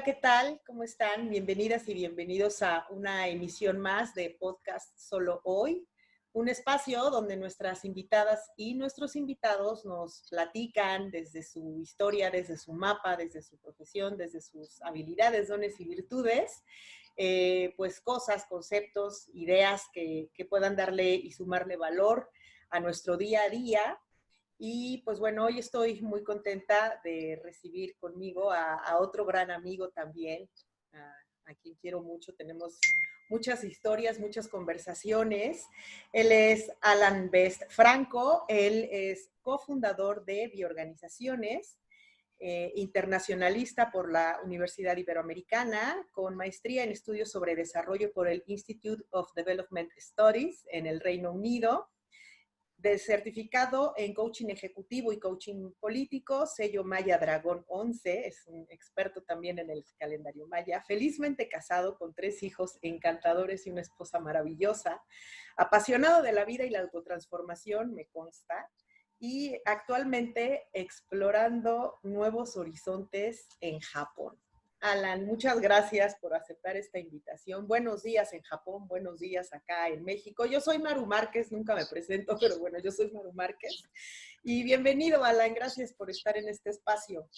Hola, ¿qué tal? ¿Cómo están? Bienvenidas y bienvenidos a una emisión más de Podcast Solo Hoy, un espacio donde nuestras invitadas y nuestros invitados nos platican desde su historia, desde su mapa, desde su profesión, desde sus habilidades, dones y virtudes, pues cosas, conceptos, ideas que puedan darle y sumarle valor a nuestro día a día. Y pues bueno, hoy estoy muy contenta de recibir conmigo a otro gran amigo también, a quien quiero mucho. Tenemos muchas historias, muchas conversaciones. Él es Alan Best Franco, él es cofundador de Bioorganizaciones, internacionalista por la Universidad Iberoamericana, con maestría en estudios sobre desarrollo por el Institute of Development Studies en el Reino Unido, de certificado en coaching ejecutivo y coaching político, sello Maya Dragón 11, es un experto también en el calendario Maya, felizmente casado con 3 hijos encantadores y una esposa maravillosa, apasionado de la vida y la autotransformación, me consta, y actualmente explorando nuevos horizontes en Japón. Alan, muchas gracias por aceptar esta invitación. Buenos días en Japón, buenos días acá en México. Yo soy Maru Márquez, nunca me presento, pero bueno, yo soy Maru Márquez. Y bienvenido, Alan, gracias por estar en este espacio.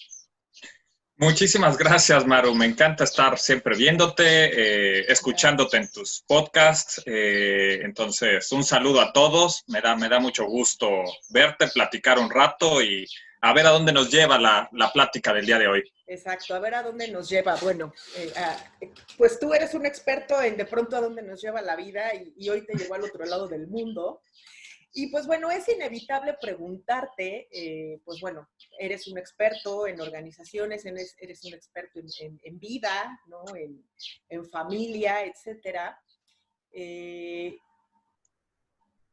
Muchísimas gracias, Maru. Me encanta estar siempre viéndote, escuchándote en tus podcasts. Entonces, un saludo a todos. Me da mucho gusto verte, platicar un rato y a ver a dónde nos lleva la plática del día de hoy. Exacto, a ver a dónde nos lleva. Bueno, pues tú eres un experto en de pronto a dónde nos lleva la vida y hoy te llevó al otro lado del mundo. Y pues bueno, es inevitable preguntarte, pues bueno, eres un experto en organizaciones, eres un experto en vida, ¿no? En familia, etcétera.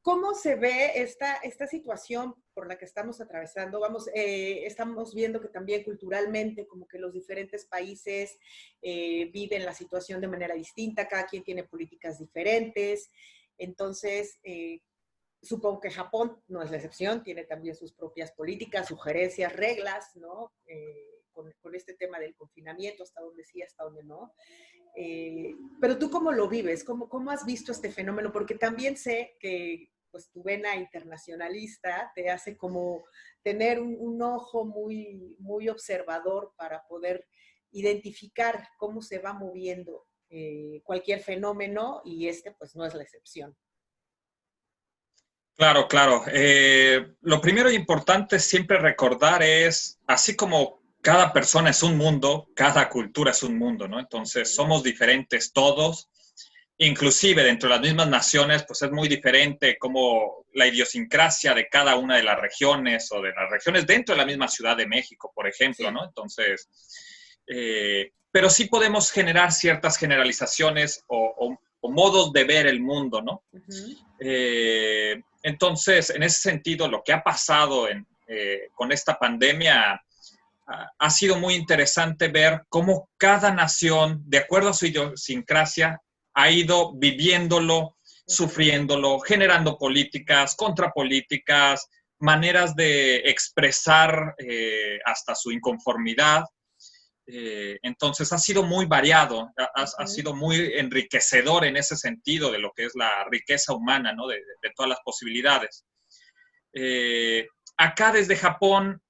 ¿Cómo se ve esta situación por la que estamos atravesando? Estamos viendo que también culturalmente, como que los diferentes países viven la situación de manera distinta, cada quien tiene políticas diferentes. Entonces, supongo que Japón no es la excepción, tiene también sus propias políticas, sugerencias, reglas, ¿no? Con este tema del confinamiento, hasta dónde sí, hasta dónde no. Pero tú, ¿cómo lo vives? ¿Cómo has visto este fenómeno? Porque también sé que pues tu vena internacionalista te hace como tener un ojo muy, muy observador para poder identificar cómo se va moviendo cualquier fenómeno, y este pues no es la excepción. Claro, claro. Lo primero y importante siempre recordar es, así como cada persona es un mundo, cada cultura es un mundo, ¿no? Entonces, somos diferentes todos. Inclusive dentro de las mismas naciones, pues es muy diferente como la idiosincrasia de cada una de las regiones o de las regiones dentro de la misma Ciudad de México, por ejemplo, Sí. ¿no? Entonces, pero sí podemos generar ciertas generalizaciones o modos de ver el mundo, ¿no? Uh-huh. Entonces, en ese sentido, lo que ha pasado con esta pandemia ha sido muy interesante ver cómo cada nación, de acuerdo a su idiosincrasia, ha ido viviéndolo, sufriéndolo, generando políticas, contrapolíticas, maneras de expresar hasta su inconformidad. Entonces ha sido muy variado, ha sido muy enriquecedor en ese sentido de lo que es la riqueza humana, ¿no? de todas las posibilidades. Acá desde Japón,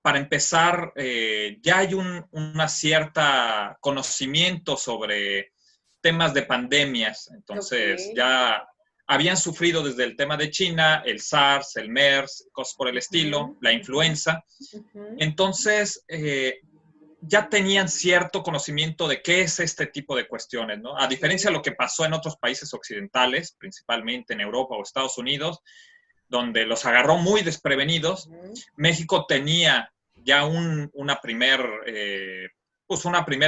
para empezar, ya hay una cierta conocimiento sobre temas de pandemias. Entonces, Okay. ya habían sufrido desde el tema de China, el SARS, el MERS, cosas por el estilo, la influenza. Entonces, ya tenían cierto conocimiento de qué es este tipo de cuestiones, ¿no? A diferencia de lo que pasó en otros países occidentales, principalmente en Europa o Estados Unidos, donde los agarró muy desprevenidos. México tenía ya una primera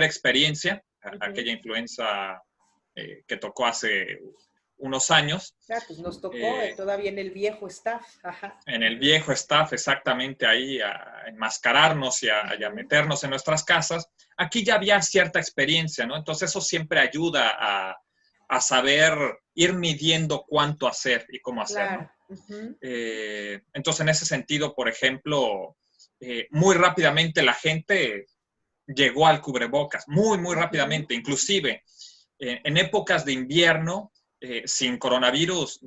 experiencia, aquella influenza que tocó hace unos años. Pues nos tocó todavía en el viejo staff. Ajá. En el viejo staff, exactamente ahí, a enmascararnos y a meternos en nuestras casas. Aquí ya había cierta experiencia, ¿no? Entonces eso siempre ayuda a saber ir midiendo cuánto hacer y cómo hacer, ¿no? Entonces, en ese sentido, por ejemplo, muy rápidamente la gente llegó al cubrebocas muy, muy rápidamente. Inclusive en épocas de invierno, sin coronavirus,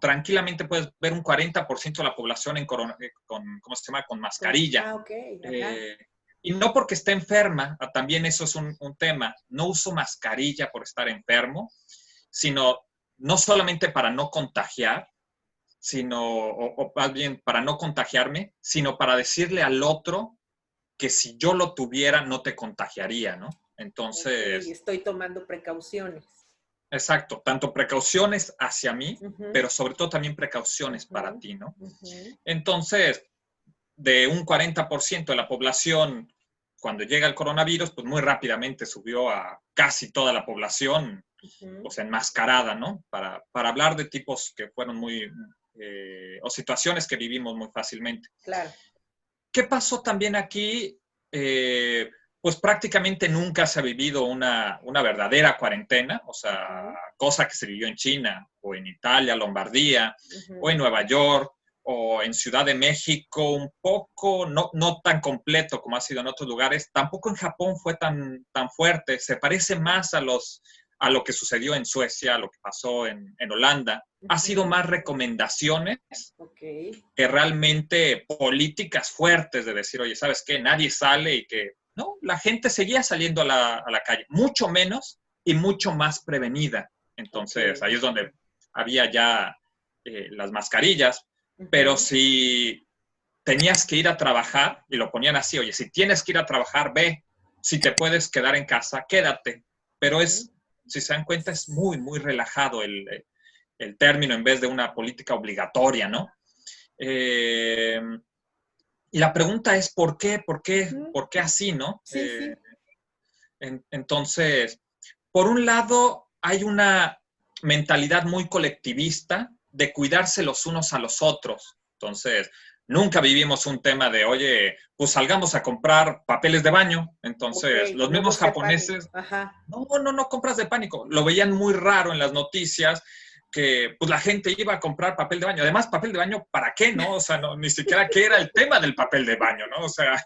tranquilamente puedes ver un 40% de la población ¿cómo se llama? Con mascarilla. Ok. Ajá. Eh, y no porque esté enferma, también eso es un tema. No uso mascarilla por estar enfermo, sino no solamente para no contagiar, o más bien para no contagiarme, sino para decirle al otro que si yo lo tuviera no te contagiaría, ¿no? Ok, Entonces, estoy tomando precauciones. exacto, tanto precauciones hacia mí, Ujú, pero sobre todo también precauciones para ujú, ti, ¿no? ujú, Entonces, de un 40% de la población, cuando llega el coronavirus, pues muy rápidamente subió a casi toda la población, ujú. pues enmascarada, ¿no? Para hablar de tipos que fueron o situaciones que vivimos muy fácilmente. Claro. ¿Qué pasó también aquí? Pues prácticamente nunca se ha vivido una verdadera cuarentena, o sea, Ujú, cosa que se vivió en China o en Italia, Lombardía, o ujú. en Nueva York, o en Ciudad de México, un poco, no tan completo como ha sido en otros lugares. Tampoco en Japón fue tan fuerte. Se parece más a lo que sucedió en Suecia, a lo que pasó en Holanda. Ha sido Ujú. más recomendaciones Ok. que realmente políticas fuertes de decir, oye, ¿sabes qué? Nadie sale y que, no, la gente seguía saliendo a la calle, mucho menos y mucho más prevenida. Ok. Entonces, ahí es donde había ya las mascarillas, pero Ujú, si tenías que ir a trabajar, y lo ponían así, oye, si tienes que ir a trabajar, ve, si te puedes quedar en casa, quédate, pero ujú. si se dan cuenta, es muy, muy relajado el término en vez de una política obligatoria, ¿no? Eh, y la pregunta es, ¿por qué? ¿Por qué? Ujú. ¿Por qué así, no? Sí, sí. Entonces, por un lado, hay una mentalidad muy colectivista de cuidarse los unos a los otros. Entonces, nunca vivimos un tema de, oye, pues salgamos a comprar papeles de baño. Ok, Entonces, los no mismos hubo este pánico. japoneses Ajá. no compras de pánico. Lo veían muy raro en las noticias que pues la gente iba a comprar papel de baño. Además, papel de baño, ¿para qué, no? O sea, no, ni siquiera qué era el tema del papel de baño, ¿no? O sea,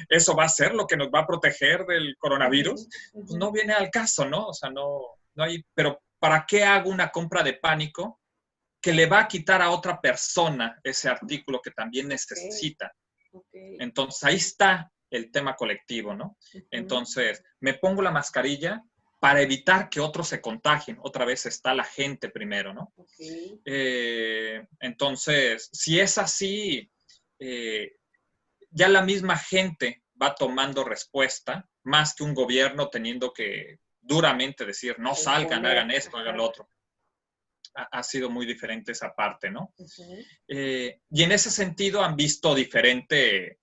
¿eso va a ser lo que nos va a proteger del coronavirus? Ujú, Pues ujú. no viene al caso, ¿no? O sea, no hay, pero ¿para qué hago una compra de pánico que le va a quitar a otra persona ese artículo que también Ok, necesita? ok. Entonces ahí está el tema colectivo, ¿no? Ujú, Entonces, me pongo la mascarilla para evitar que otros se contagien. Otra vez está la gente primero, ¿no? ok. Entonces, si es así, eh, ya la misma gente va tomando respuesta, más que un gobierno teniendo que duramente decir, no salgan, Imponer. hagan esto, hagan lo Ajá. otro. Ha sido muy diferente esa parte, ¿no? Ujú, Y en ese sentido han visto diferente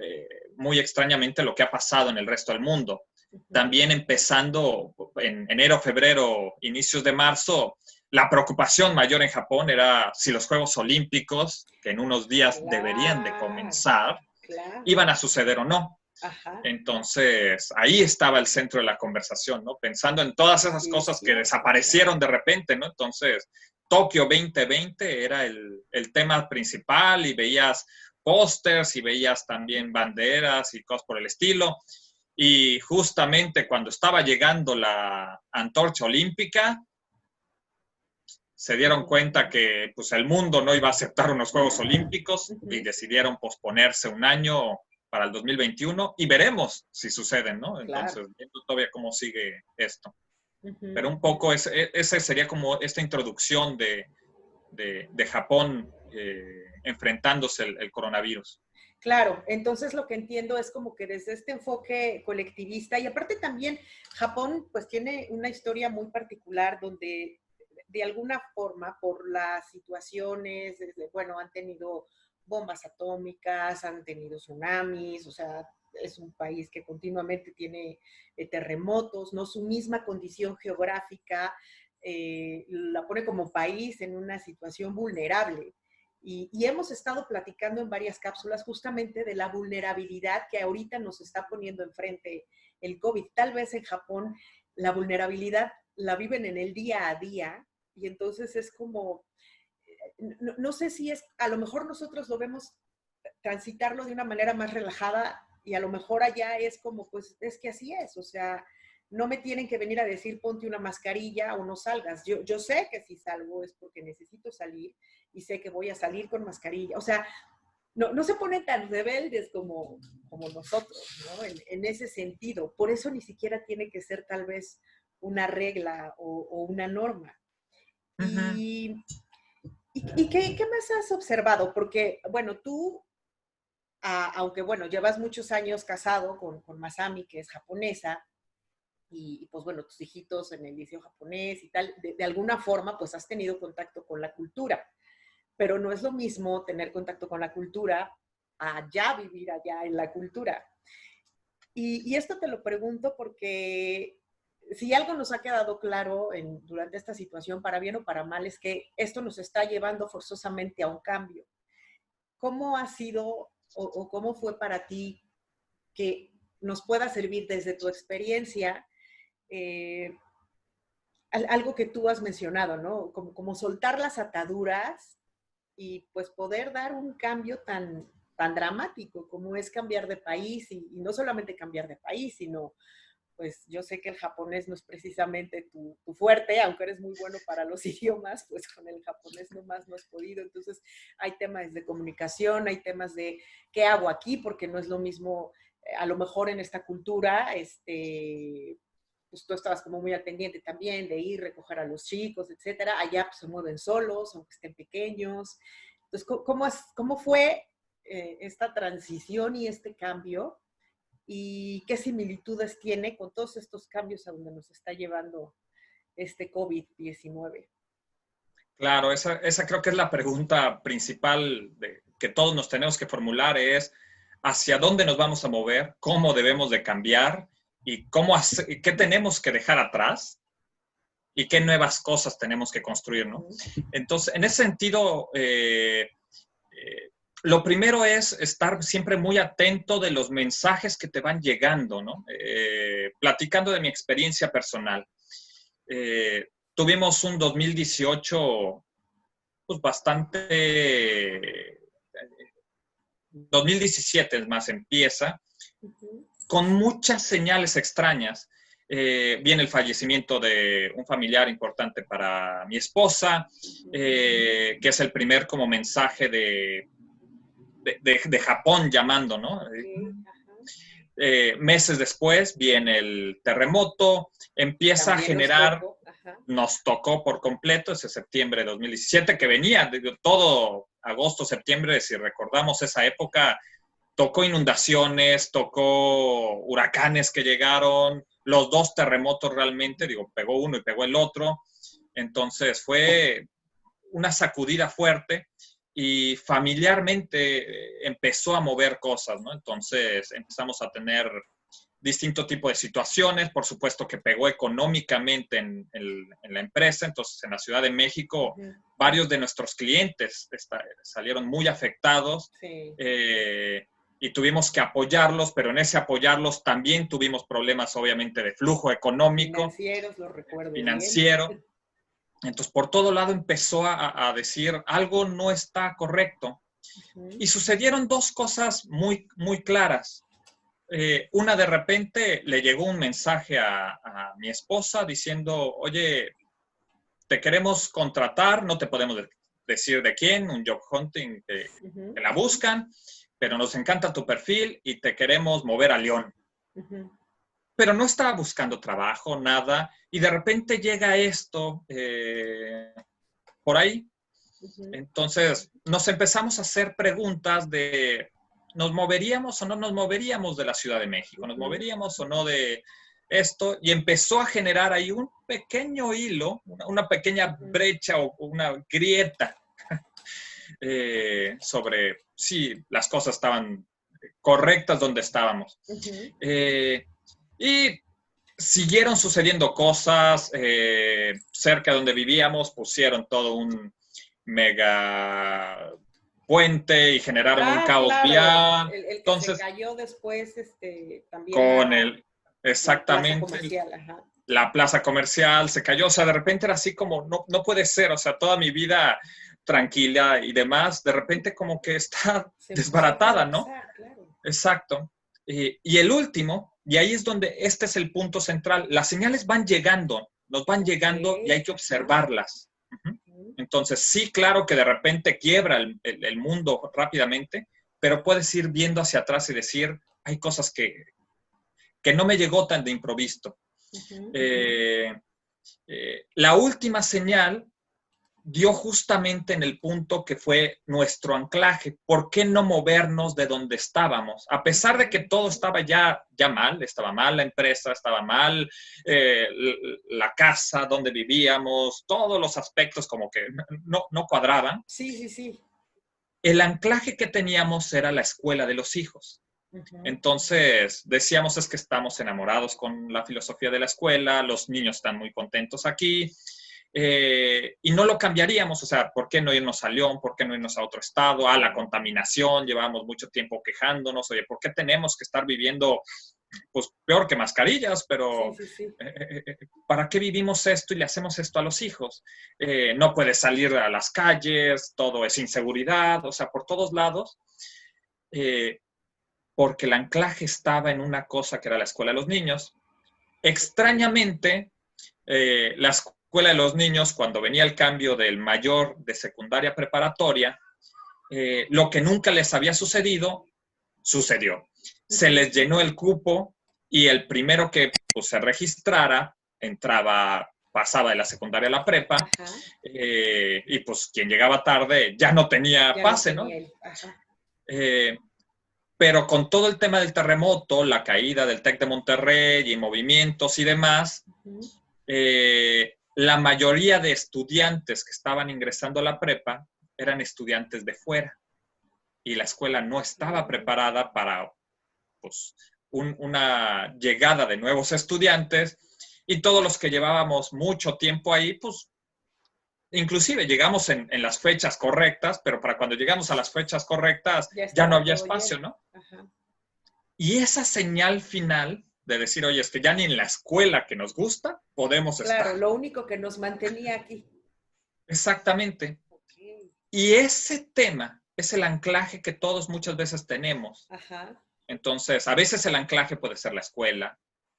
eh, muy extrañamente lo que ha pasado en el resto del mundo. ujú. También empezando en enero, febrero, inicios de marzo, la preocupación mayor en Japón era si los Juegos Olímpicos, que en unos días deberían de Claro, comenzar, claro. iban a suceder o no. Ajá. Entonces, ahí estaba el centro de la conversación, ¿no? Pensando en todas esas Sí, es cosas que cierto, claro. desaparecieron de repente, ¿no? Entonces, Tokio 2020 era el tema principal y veías pósters y veías también banderas y cosas por el estilo. Y justamente cuando estaba llegando la antorcha olímpica, se dieron cuenta Mm, que pues, el mundo no iba a aceptar unos Juegos Olímpicos y ujú, decidieron posponerse un año para el 2021 y veremos si suceden, ¿no? claro. Entonces, viendo todavía cómo sigue esto. Ujú, Pero un poco ese sería como esta introducción de Japón enfrentándose el coronavirus. claro, entonces lo que entiendo es como que desde este enfoque colectivista y aparte también Japón pues tiene una historia muy particular donde de alguna forma por las situaciones, desde, bueno, han tenido bombas atómicas, han tenido tsunamis, o sea, es un país que continuamente tiene terremotos, ¿no? Su misma condición geográfica la pone como país en una situación vulnerable. Y hemos estado platicando en varias cápsulas justamente de la vulnerabilidad que ahorita nos está poniendo enfrente el COVID. Tal vez en Japón la vulnerabilidad la viven en el día a día y entonces es como, no sé si es, a lo mejor nosotros lo vemos transitarlo de una manera más relajada Y a lo mejor allá es como, pues es que así es, o sea, no me tienen que venir a decir ponte una mascarilla o no salgas. Yo sé que si salgo es porque necesito salir y sé que voy a salir con mascarilla. O sea, no se ponen tan rebeldes como nosotros, ¿no? En ese sentido. Por eso ni siquiera tiene que ser tal vez una regla o una norma. Ujú. ¿Y qué más has observado? Porque, bueno, tú, aunque, bueno, llevas muchos años casado con Masami, que es japonesa, y pues bueno, tus hijitos en el liceo japonés y tal, de alguna forma pues has tenido contacto con la cultura, pero no es lo mismo tener contacto con la cultura a ya vivir allá en la cultura. Y esto te lo pregunto porque si algo nos ha quedado claro durante esta situación, para bien o para mal, es que esto nos está llevando forzosamente a un cambio. ¿Cómo ha sido o cómo fue para ti que nos pueda servir desde tu experiencia eh, algo que tú has mencionado, ¿no? Como soltar las ataduras y pues poder dar un cambio tan dramático como es cambiar de país y no solamente cambiar de país, sino pues yo sé que el japonés no es precisamente tu fuerte, aunque eres muy bueno para los idiomas, pues con el japonés nomás no has podido. Entonces hay temas de comunicación, hay temas de qué hago aquí, porque no es lo mismo, a lo mejor en esta cultura, pues tú estabas como muy al pendiente también de ir, recoger a los chicos, etcétera. Allá pues, se mueven solos, aunque estén pequeños. Entonces, ¿cómo fue esta transición y este cambio? ¿Y qué similitudes tiene con todos estos cambios a donde nos está llevando este COVID-19? Claro, esa creo que es la pregunta principal que todos nos tenemos que formular es hacia dónde nos vamos a mover, cómo debemos de cambiar y qué tenemos que dejar atrás y qué nuevas cosas tenemos que construir, ¿no? Entonces, en ese sentido, lo primero es estar siempre muy atento de los mensajes que te van llegando, ¿no? Platicando de mi experiencia personal. Tuvimos un 2018 pues bastante, 2017 es más, empieza, con muchas señales extrañas. Viene el fallecimiento de un familiar importante para mi esposa, que es el primer como mensaje de Japón llamando, ¿no? Okay. Meses después viene el terremoto, empieza a También generar, nos tocó por completo ese septiembre de 2017, que venía de todo agosto, septiembre, si recordamos esa época, tocó inundaciones, tocó huracanes que llegaron, los dos terremotos realmente, digo, pegó uno y pegó el otro, entonces fue una sacudida fuerte y familiarmente empezó a mover cosas, ¿no? Entonces empezamos a tener distinto tipo de situaciones, por supuesto que pegó económicamente en la empresa, entonces en la Ciudad de México varios de nuestros clientes salieron muy afectados Sí. Y tuvimos que apoyarlos, pero en ese apoyarlos también tuvimos problemas obviamente de flujo económico, Financieros, lo recuerdo bien. financiero. Entonces por todo lado empezó a decir algo no está correcto. Y sucedieron dos cosas muy, muy claras. Una de repente le llegó un mensaje a mi esposa diciendo, oye, te queremos contratar, no te podemos decir de quién, un job hunting que la buscan, pero nos encanta tu perfil y te queremos mover a León. Pero no estaba buscando trabajo, nada, y de repente llega esto por ahí. Entonces nos empezamos a hacer preguntas de ¿nos moveríamos o no nos moveríamos de la Ciudad de México? ¿Nos moveríamos o no de esto? Y empezó a generar ahí un pequeño hilo, una pequeña brecha o una grieta sobre si las cosas estaban correctas donde estábamos. Y siguieron sucediendo cosas cerca de donde vivíamos, pusieron todo un mega puente y generaron un caos vial. El que Entonces, se cayó después, también con la plaza exactamente, comercial, la plaza comercial se cayó, o sea, de repente era así como, no puede ser, o sea, toda mi vida tranquila y demás, de repente como que está Se empezó a desbaratada, ¿no? colapsar, claro. Exacto. Y el último, y ahí es donde este es el punto central, las señales van llegando, nos van llegando y hay que observarlas. Entonces, sí, claro que de repente quiebra el mundo rápidamente, pero puedes ir viendo hacia atrás y decir, hay cosas que no me llegó tan de improviso. La última señal dio justamente en el punto que fue nuestro anclaje. ¿Por qué no movernos de donde estábamos? A pesar de que todo estaba ya mal, estaba mal la empresa, estaba mal la casa donde vivíamos, todos los aspectos como que no cuadraban. Sí, sí, sí. El anclaje que teníamos era la escuela de los hijos. Entonces, decíamos es que estamos enamorados con la filosofía de la escuela, los niños están muy contentos aquí, y no lo cambiaríamos, o sea, ¿por qué no irnos a León? ¿Por qué no irnos a otro estado? A la contaminación, llevamos mucho tiempo quejándonos, oye, ¿por qué tenemos que estar viviendo, pues, peor que mascarillas? Pero, sí, sí, sí. ¿Para qué vivimos esto y le hacemos esto a los hijos? No puedes salir a las calles, todo es inseguridad, o sea, por todos lados. Porque el anclaje estaba en una cosa que era la escuela de los niños. Extrañamente, la escuela de los niños, cuando venía el cambio del mayor de secundaria preparatoria, lo que nunca les había sucedido, sucedió. Se les llenó el cupo y el primero que pues, se registrara pasaba de la secundaria a la prepa, y pues quien llegaba tarde ya no tenía pase, ¿no? Pero con todo el tema del terremoto, la caída del TEC de Monterrey y movimientos y demás, la mayoría de estudiantes que estaban ingresando a la prepa eran estudiantes de fuera y la escuela no estaba preparada para pues, una llegada de nuevos estudiantes y todos los que llevábamos mucho tiempo ahí, pues inclusive llegamos en las fechas correctas, pero para cuando llegamos a las fechas correctas ya no había espacio, ¿no? Y esa señal final de decir, oye, es que ya ni en la escuela que nos gusta podemos estar. Claro, lo único que nos mantenía aquí. Exactamente. Y ese tema es el anclaje que todos muchas veces tenemos. Entonces, a veces el anclaje puede ser la escuela,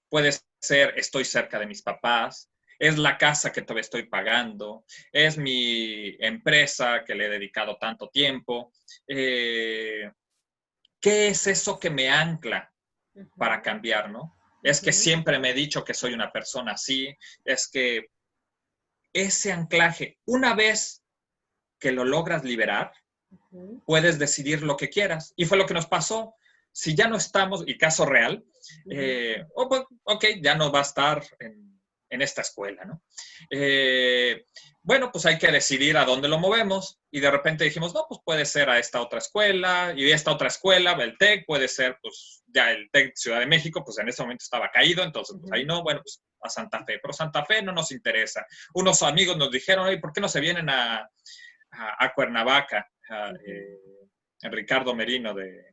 puede ser estoy cerca de mis papás, es la casa que todavía estoy pagando, es mi empresa que le he dedicado tanto tiempo. ¿Qué es eso que me ancla para cambiar, no? Es que siempre me he dicho que soy una persona así, es que ese anclaje, una vez que lo logras liberar, puedes decidir lo que quieras. Y fue lo que nos pasó. Si ya no estamos, y caso real, ok, ya no va a estar en esta escuela, ¿no? Bueno, pues hay que decidir a dónde lo movemos y de repente dijimos, no, pues puede ser a esta otra escuela y esta otra escuela, el TEC, puede ser, pues ya el TEC Ciudad de México, pues en ese momento estaba caído, entonces pues ahí no, bueno, pues a Santa Fe, pero Santa Fe no nos interesa. Unos amigos nos dijeron, oye, ¿por qué no se vienen a Cuernavaca? Ricardo Merino de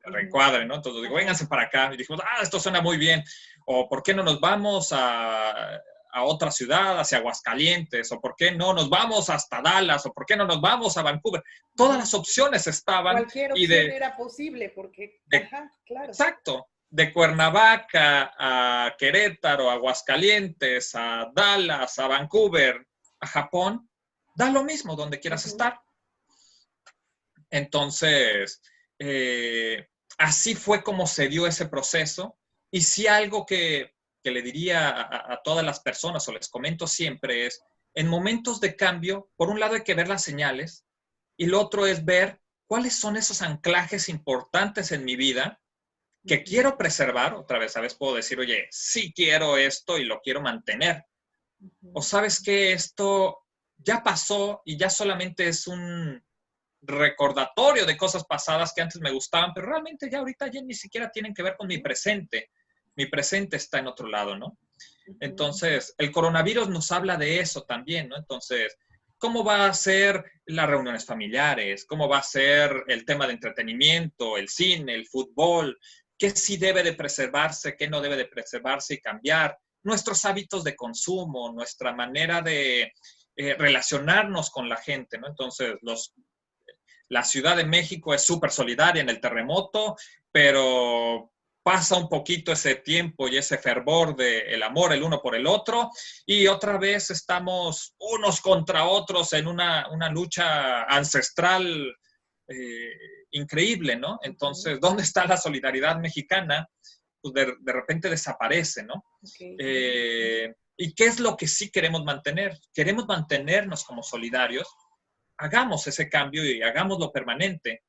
Reencuadre, ¿no? Entonces digo, vénganse para acá. Y dijimos, esto suena muy bien. O ¿por qué no nos vamos a otra ciudad, hacia Aguascalientes? O ¿por qué no nos vamos hasta Dallas? O ¿por qué no nos vamos a Vancouver? Todas las opciones estaban. Cualquier opción era posible porque, claro. Exacto. De Cuernavaca a Querétaro, a Aguascalientes, a Dallas, a Vancouver, a Japón, da lo mismo donde quieras estar. Entonces, así fue como se dio ese proceso. Y sí algo que le diría a todas las personas, o les comento siempre, es, en momentos de cambio, por un lado hay que ver las señales, y lo otro es ver cuáles son esos anclajes importantes en mi vida que quiero preservar. Otra vez, ¿sabes? Puedo decir, oye, sí quiero esto y lo quiero mantener. O sabes que esto ya pasó y ya solamente es un recordatorio de cosas pasadas que antes me gustaban, pero realmente ya ahorita ya ni siquiera tienen que ver con mi presente. Mi presente está en otro lado, ¿no? Entonces, el coronavirus nos habla de eso también, ¿no? Entonces, ¿cómo va a ser las reuniones familiares? ¿Cómo va a ser el tema de entretenimiento, el cine, el fútbol? ¿Qué sí debe de preservarse, qué no debe de preservarse y cambiar? Nuestros hábitos de consumo, nuestra manera de relacionarnos con la gente, ¿no? Entonces, la Ciudad de México es súper solidaria en el terremoto, pero pasa un poquito ese tiempo y ese fervor del amor el uno por el otro, y otra vez estamos unos contra otros en una lucha ancestral increíble, ¿no? Entonces, ¿dónde está la solidaridad mexicana? Pues de repente desaparece, ¿no? Okay. ¿Y qué es lo que sí queremos mantener? Queremos mantenernos como solidarios, hagamos ese cambio y hagámoslo permanente.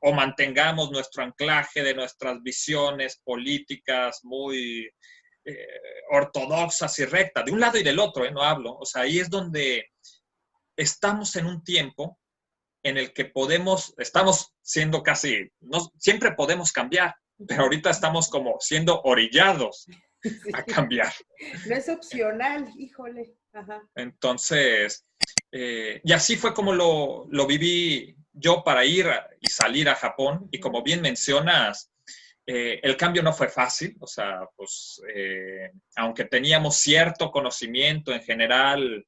O mantengamos nuestro anclaje de nuestras visiones políticas muy ortodoxas y rectas, de un lado y del otro, no hablo. O sea, ahí es donde estamos en un tiempo en el que estamos siendo casi, no, siempre podemos cambiar, pero ahorita estamos como siendo orillados a cambiar. No es opcional, híjole. Ajá. Entonces, y así fue como lo viví yo para ir y salir a Japón. Y como bien mencionas, el cambio no fue fácil. O sea, pues, aunque teníamos cierto conocimiento en general,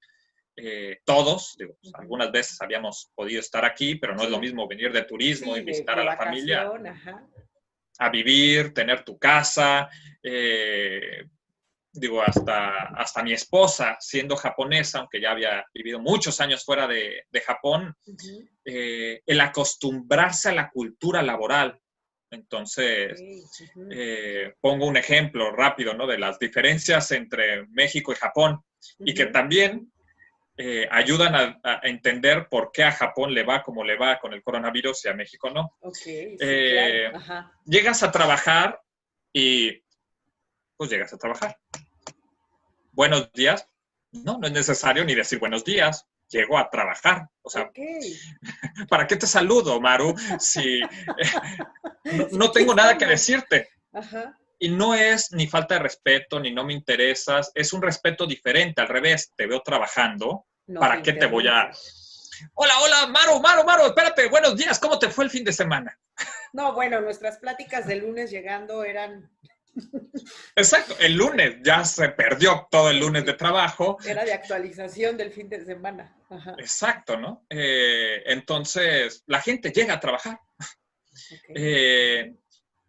todos, digo, pues, algunas veces habíamos podido estar aquí, pero no es lo mismo venir de turismo y visitar a la familia, ajá, a vivir, tener tu casa. Digo, hasta mi esposa, siendo japonesa, aunque ya había vivido muchos años fuera de Japón, el acostumbrarse a la cultura laboral. Entonces, pongo un ejemplo rápido, ¿no? De las diferencias entre México y Japón, y que también ayudan a entender por qué a Japón le va como le va con el coronavirus y a México no. Sí, claro. Ajá. Llegas a trabajar y pues llegas a trabajar. Buenos días. No es necesario ni decir buenos días. Llego a trabajar. O sea, ¿para qué te saludo, Maru? Si no tengo nada que decirte. Ajá. Y no es ni falta de respeto, ni no me interesas. Es un respeto diferente. Al revés, te veo trabajando. No, ¿para qué te voy a...? Hola, Maru, espérate, buenos días. ¿Cómo te fue el fin de semana? No, bueno, nuestras pláticas de lunes llegando eran... Exacto, el lunes ya se perdió todo el lunes de trabajo. Era de actualización del fin de semana. Ajá. Exacto, ¿no? Entonces, la gente llega a trabajar.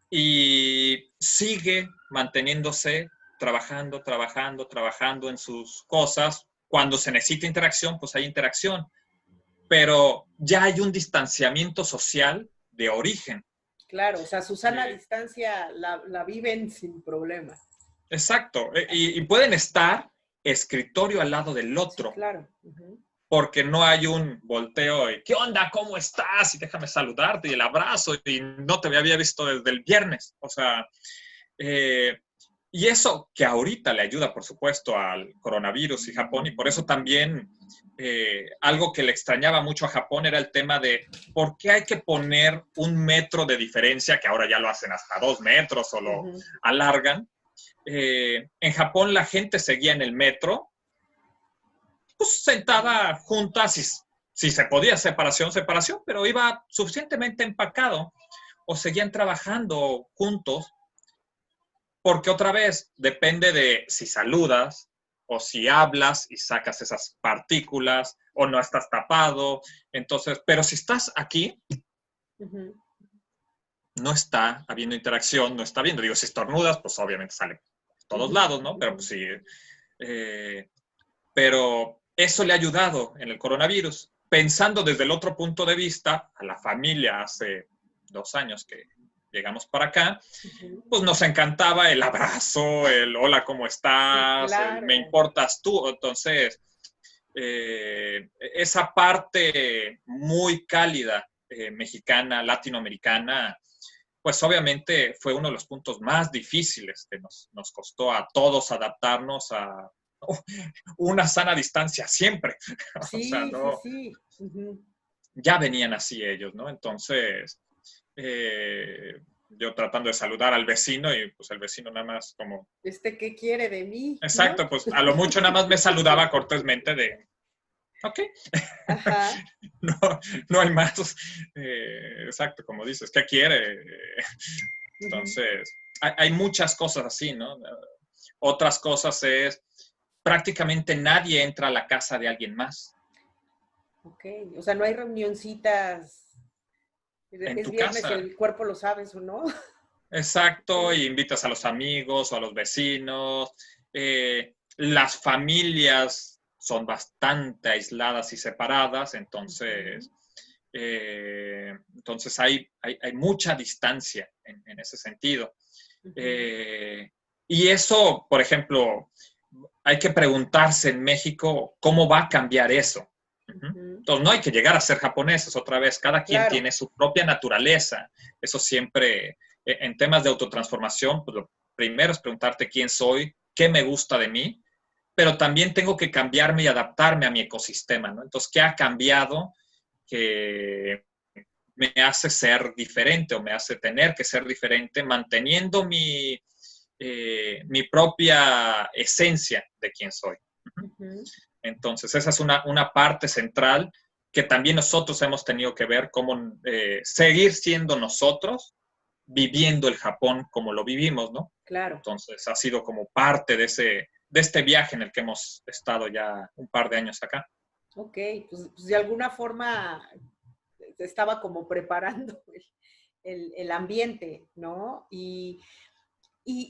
Y sigue manteniéndose, trabajando en sus cosas. Cuando se necesita interacción, pues hay interacción. Pero ya hay un distanciamiento social de origen. Claro, o sea, su sana distancia la viven sin problema. Exacto. Y pueden estar escritorio al lado del otro. Sí, claro. Porque no hay un volteo y ¿qué onda? ¿Cómo estás? Y déjame saludarte y el abrazo y no te había visto desde el viernes. O sea, y eso que ahorita le ayuda, por supuesto, al coronavirus y Japón, y por eso también algo que le extrañaba mucho a Japón era el tema de por qué hay que poner 1 metro de diferencia, que ahora ya lo hacen hasta 2 metros o lo alargan. En Japón la gente seguía en el metro, pues sentada juntas, si se podía, separación, pero iba suficientemente empacado, o seguían trabajando juntos, porque otra vez depende de si saludas o si hablas y sacas esas partículas o no estás tapado. Entonces, pero si estás aquí, no está habiendo interacción, no está viendo. Digo, si estornudas, pues obviamente sale por todos lados, ¿no? Pero pues sí. Pero eso le ha ayudado en el coronavirus. Pensando desde el otro punto de vista, a la familia hace 2 años que llegamos para acá, pues nos encantaba el abrazo, el hola, ¿cómo estás? Sí, claro. El me importas tú. Entonces, esa parte muy cálida mexicana, latinoamericana, pues obviamente fue uno de los puntos más difíciles que nos costó a todos adaptarnos a una sana distancia siempre. Sí, o sea, no, sí. Ya venían así ellos, ¿no? Entonces, yo tratando de saludar al vecino y pues el vecino nada más como... ¿Qué quiere de mí? Exacto, ¿no? Pues a lo mucho nada más me saludaba cortésmente de... Ok. Ajá. No hay más. Exacto, como dices, ¿qué quiere? Entonces, hay muchas cosas así, ¿no? Otras cosas es, prácticamente nadie entra a la casa de alguien más. Ok, o sea, no hay reunioncitas. En es tu viernes casa. El cuerpo lo sabes o no. exacto, y invitas a los amigos o a los vecinos. Las familias son bastante aisladas y separadas, entonces, entonces hay mucha distancia en ese sentido. Y eso, por ejemplo, hay que preguntarse en México cómo va a cambiar eso. Entonces, no hay que llegar a ser japoneses otra vez. Cada quien Claro. tiene su propia naturaleza. Eso siempre, en temas de autotransformación, pues lo primero es preguntarte quién soy, qué me gusta de mí, pero también tengo que cambiarme y adaptarme a mi ecosistema, ¿no? Entonces, ¿qué ha cambiado que me hace ser diferente o me hace tener que ser diferente manteniendo mi propia esencia de quién soy? Entonces, esa es una parte central que también nosotros hemos tenido que ver cómo seguir siendo nosotros, viviendo el Japón como lo vivimos, ¿no? Claro. Entonces, ha sido como parte de este viaje en el que hemos estado ya un par de años acá. Ok, pues de alguna forma estaba como preparando el ambiente, ¿no? Y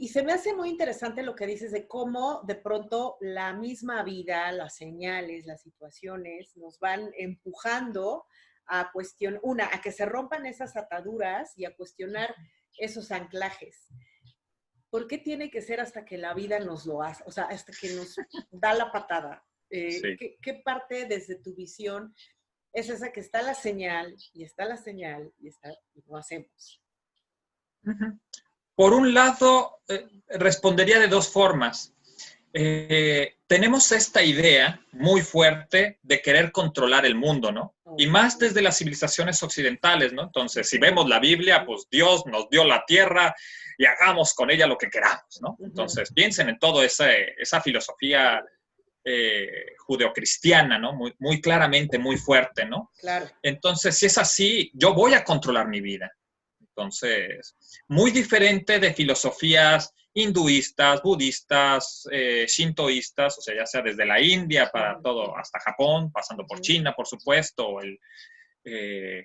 se me hace muy interesante lo que dices de cómo de pronto la misma vida, las señales, las situaciones nos van empujando a a que se rompan esas ataduras y a cuestionar esos anclajes. ¿Por qué tiene que ser hasta que la vida nos lo hace? O sea, hasta que nos da la patada. Sí. ¿Qué parte desde tu visión es esa que está la señal y está la señal y no hacemos? Por un lado, respondería de dos formas. Tenemos esta idea muy fuerte de querer controlar el mundo, ¿no? Y más desde las civilizaciones occidentales, ¿no? Entonces, si vemos la Biblia, pues Dios nos dio la tierra y hagamos con ella lo que queramos, ¿no? Entonces, piensen en toda esa filosofía judeocristiana, ¿no? Muy, muy claramente, muy fuerte, ¿no? Claro. Entonces, si es así, yo voy a controlar mi vida. Entonces, muy diferente de filosofías hinduistas, budistas, shintoístas, o sea, ya sea desde la India para todo, hasta Japón, pasando por China, por supuesto,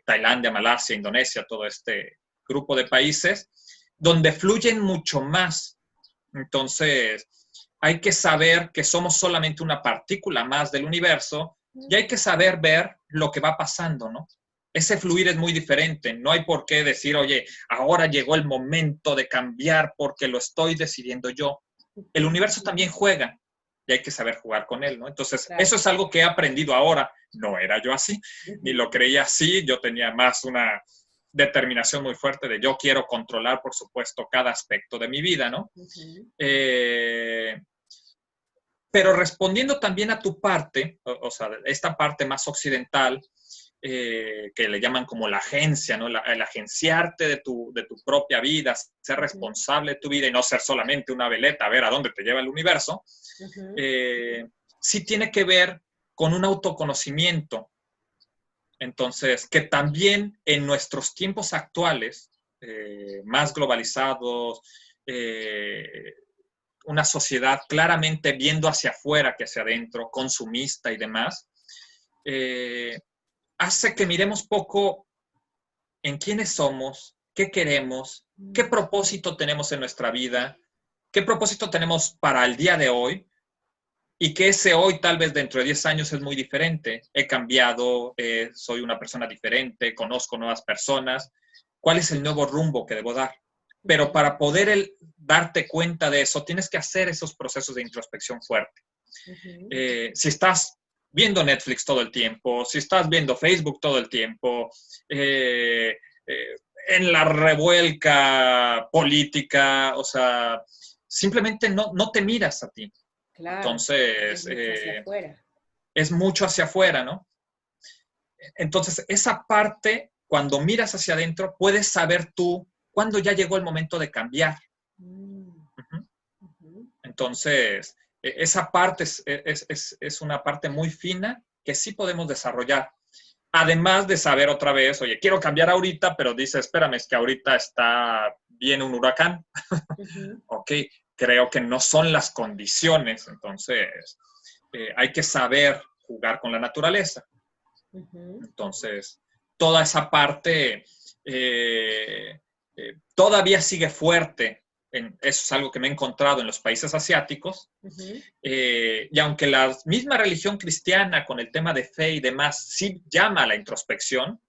Tailandia, Malasia, Indonesia, todo este grupo de países, donde fluyen mucho más. Entonces, hay que saber que somos solamente una partícula más del universo y hay que saber ver lo que va pasando, ¿no? Ese fluir es muy diferente. No hay por qué decir, oye, ahora llegó el momento de cambiar porque lo estoy decidiendo yo. El universo también juega y hay que saber jugar con él, ¿no? Entonces, claro, eso es algo que he aprendido ahora. No era yo así, ni lo creía así. Yo tenía más una determinación muy fuerte de yo quiero controlar, por supuesto, cada aspecto de mi vida, ¿no? Pero respondiendo también a tu parte, o sea, esta parte más occidental, que le llaman como la agencia, ¿no? El agenciarte de tu propia vida, ser responsable de tu vida y no ser solamente una veleta, a ver a dónde te lleva el universo, sí tiene que ver con un autoconocimiento. Entonces, que también en nuestros tiempos actuales, más globalizados, una sociedad claramente viendo hacia afuera que hacia adentro, consumista y demás, hace que miremos poco en quiénes somos, qué queremos, qué propósito tenemos en nuestra vida, qué propósito tenemos para el día de hoy y que ese hoy tal vez dentro de 10 años es muy diferente. He cambiado, soy una persona diferente, conozco nuevas personas. ¿Cuál es el nuevo rumbo que debo dar? Pero para poder darte cuenta de eso, tienes que hacer esos procesos de introspección fuerte. Si estás viendo Netflix todo el tiempo, si estás viendo Facebook todo el tiempo, en la revuelca política, o sea, simplemente no te miras a ti. Claro, entonces, es mucho hacia afuera, ¿no? Entonces, esa parte, cuando miras hacia adentro, puedes saber tú cuándo ya llegó el momento de cambiar. Entonces, esa parte es una parte muy fina que sí podemos desarrollar. Además de saber otra vez, oye, quiero cambiar ahorita, pero dice, espérame, es que ahorita viene un huracán. Ok, creo que no son las condiciones, entonces hay que saber jugar con la naturaleza. Entonces, toda esa parte todavía sigue fuerte. Eso es algo que me he encontrado en los países asiáticos. Y aunque la misma religión cristiana con el tema de fe y demás sí llama a la introspección,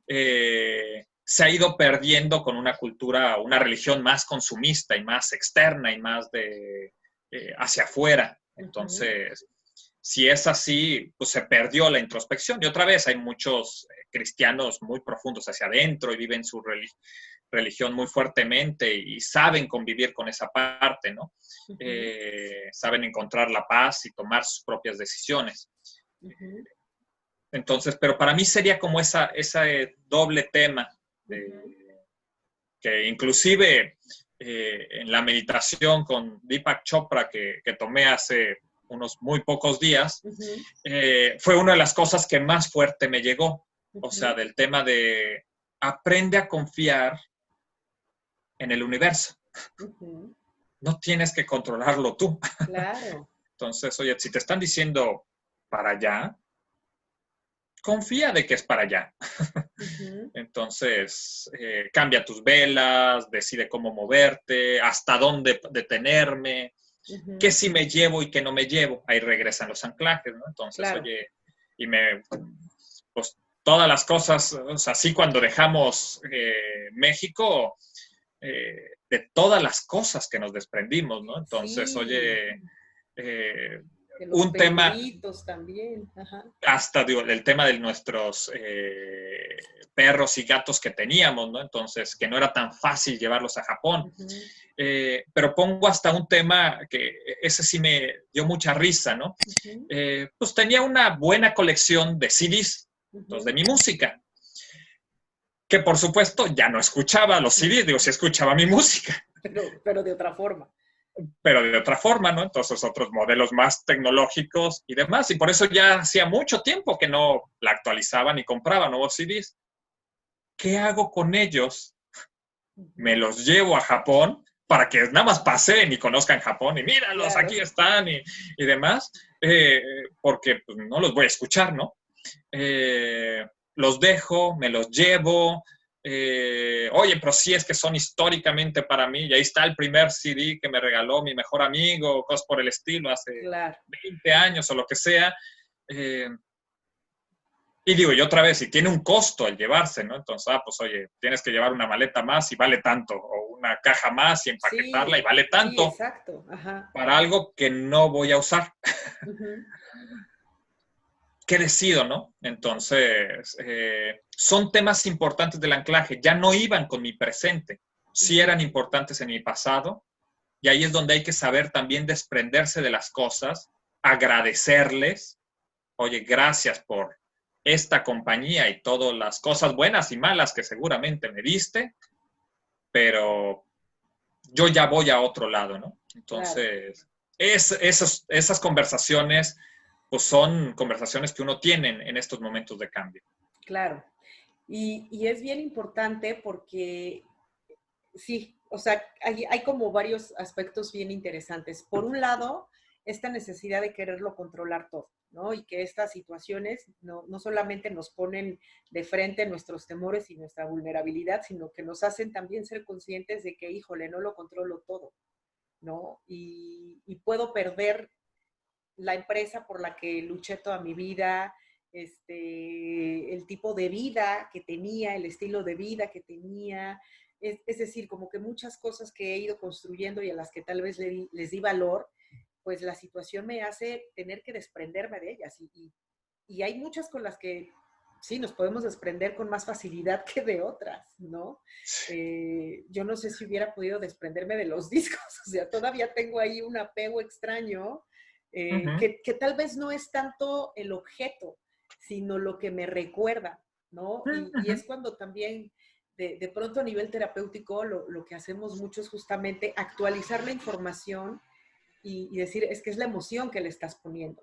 se ha ido perdiendo con una cultura, una religión más consumista y más externa y más de hacia afuera. Entonces, si es así, pues se perdió la introspección. Y otra vez hay muchos cristianos muy profundos hacia adentro y viven su religión muy fuertemente y saben convivir con esa parte, ¿no? Saben encontrar la paz y tomar sus propias decisiones. Entonces, pero para mí sería como ese doble tema, que inclusive en la meditación con Deepak Chopra que tomé hace unos muy pocos días, fue una de las cosas que más fuerte me llegó. O sea, del tema de aprende a confiar en el universo. No tienes que controlarlo tú. Claro. Entonces, oye, si te están diciendo para allá, confía de que es para allá. Entonces, cambia tus velas, decide cómo moverte, hasta dónde detenerme, qué sí me llevo y qué no me llevo. Ahí regresan los anclajes, ¿no? Entonces, claro. Oye, pues todas las cosas, o sea, sí cuando dejamos México, de todas las cosas que nos desprendimos, ¿no? Entonces, sí. Oye, un tema también. Hasta digo, el tema de nuestros perros y gatos que teníamos, ¿no? Entonces, que no era tan fácil llevarlos a Japón. Pero pongo hasta un tema que ese sí me dio mucha risa, ¿no? Pues tenía una buena colección de CDs, de mi música, que por supuesto ya no escuchaba los CDs, digo, sí escuchaba mi música. Pero de otra forma. Pero de otra forma, ¿no? Entonces otros modelos más tecnológicos y demás. Y por eso ya hacía mucho tiempo que no la actualizaba ni compraba nuevos CDs. ¿Qué hago con ellos? Me los llevo a Japón para que nada más pasen y conozcan Japón y míralos, claro. Aquí están y demás, porque pues, no los voy a escuchar, ¿no? Los dejo, me los llevo. Oye, pero sí es que son históricamente para mí, y ahí está el primer CD que me regaló mi mejor amigo, cosas por el estilo, hace 20 años o lo que sea. Y digo, y otra vez, si tiene un costo el llevarse, ¿no? Entonces, pues oye, tienes que llevar una maleta más y vale tanto, o una caja más y empaquetarla y vale tanto. Sí, exacto. Para algo que no voy a usar. ¿Qué decido, no? Entonces, son temas importantes del anclaje. Ya no iban con mi presente. Sí eran importantes en mi pasado. Y ahí es donde hay que saber también desprenderse de las cosas, agradecerles. Oye, gracias por esta compañía y todas las cosas buenas y malas que seguramente me diste, pero yo ya voy a otro lado, ¿no? Entonces, esas conversaciones pues son conversaciones que uno tiene en estos momentos de cambio. Claro. Y es bien importante porque, sí, o sea, hay como varios aspectos bien interesantes. Por un lado, esta necesidad de quererlo controlar todo, ¿no? Y que estas situaciones no solamente nos ponen de frente nuestros temores y nuestra vulnerabilidad, sino que nos hacen también ser conscientes de que, híjole, no lo controlo todo, ¿no? Y puedo perder la empresa por la que luché toda mi vida, el tipo de vida que tenía, el estilo de vida que tenía, es decir, como que muchas cosas que he ido construyendo y a las que tal vez les di valor, pues la situación me hace tener que desprenderme de ellas y hay muchas con las que sí, nos podemos desprender con más facilidad que de otras, ¿no? Yo no sé si hubiera podido desprenderme de los discos, o sea, todavía tengo ahí un apego extraño, que tal vez no es tanto el objeto, sino lo que me recuerda, ¿no? Y es cuando también, de pronto a nivel terapéutico, lo que hacemos mucho es justamente actualizar la información y decir, es que es la emoción que le estás poniendo,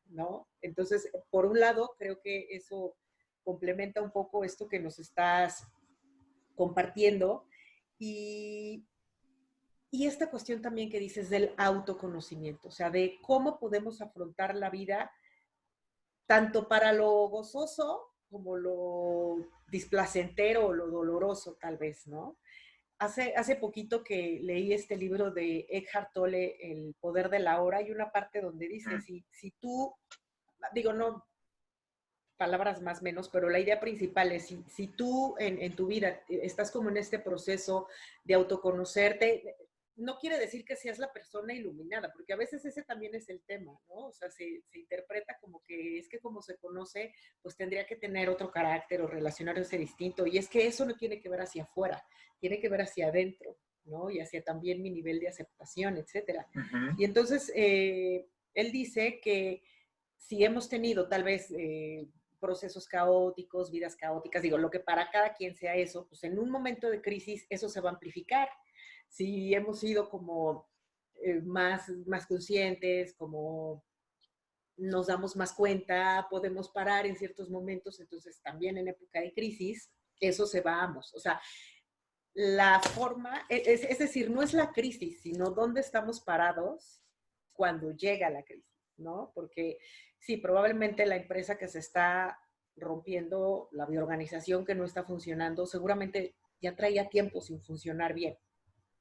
¿no? Entonces, por un lado, creo que eso complementa un poco esto que nos estás compartiendo y esta cuestión también que dices del autoconocimiento, o sea, de cómo podemos afrontar la vida tanto para lo gozoso como lo displacentero o lo doloroso tal vez, ¿no? hace poquito que leí este libro de Eckhart Tolle, El poder de la hora, hay una parte donde dice, si tú, digo, no, palabras más menos, pero la idea principal es, si tú en tu vida estás como en este proceso de autoconocerte, no quiere decir que seas la persona iluminada, porque a veces ese también es el tema, ¿no? O sea, se interpreta como que es que como se conoce, pues tendría que tener otro carácter o relacionarse distinto, y es que eso no tiene que ver hacia afuera, tiene que ver hacia adentro, ¿no? Y hacia también mi nivel de aceptación, etcétera. Uh-huh. Y entonces, él dice que si hemos tenido tal vez procesos caóticos, vidas caóticas, digo, lo que para cada quien sea eso, pues en un momento de crisis eso se va a amplificar. Si hemos sido como más conscientes, como nos damos más cuenta, podemos parar en ciertos momentos, entonces también en época de crisis, eso se va, vamos. O sea, la forma, es decir, no es la crisis, sino dónde estamos parados cuando llega la crisis, ¿no? Porque sí, probablemente la empresa que se está rompiendo, la organización que no está funcionando, seguramente ya traía tiempo sin funcionar bien,